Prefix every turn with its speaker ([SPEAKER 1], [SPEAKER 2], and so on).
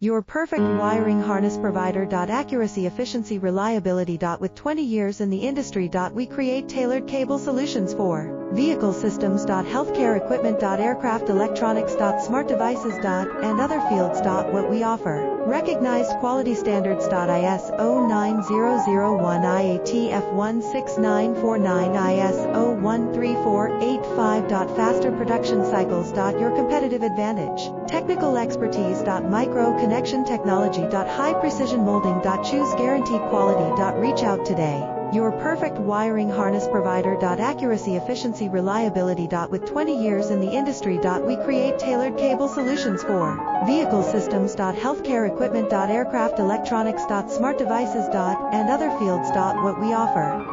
[SPEAKER 1] Your perfect wiring harness provider. Accuracy, efficiency, reliability. With 20 years in the industry. We create tailored cable solutions for vehicle systems. Healthcare equipment. Aircraft electronics. Smart devices. And other fields. What we offer. Recognized quality standards. ISO 9001, IATF 16949, ISO 13485. Faster production cycles. Your competitive advantage. Technical expertise. Micro connection technology. High precision molding. Choose guaranteed quality. Reach out today. Your perfect wiring harness provider. Accuracy, efficiency, reliability. With 20 years in the industry. We create tailored cable solutions for vehicle systems. Healthcare equipment. Aircraft electronics. Smart devices. And other fields. What we offer.